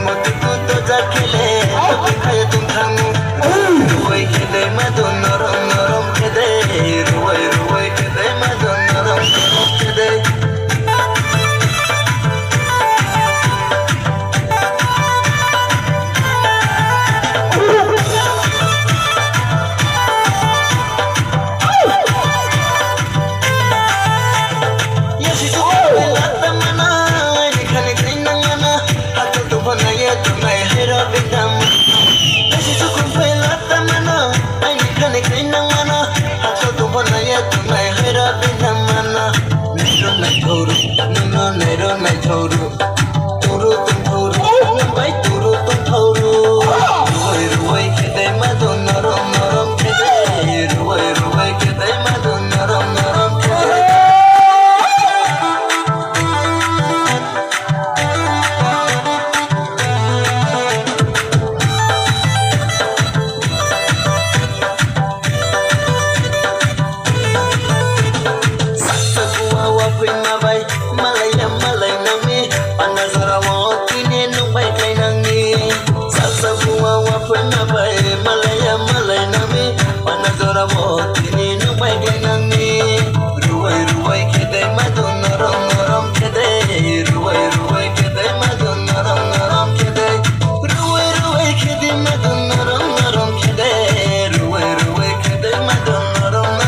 motu tu to jakile to khaye tum thamu ruwai khede madon norom norom khede ruwai khede madon norom norom khede Hãy subscribe cho kênh Ghiền Mì Gõ để không bỏ lỡ những video hấp dẫn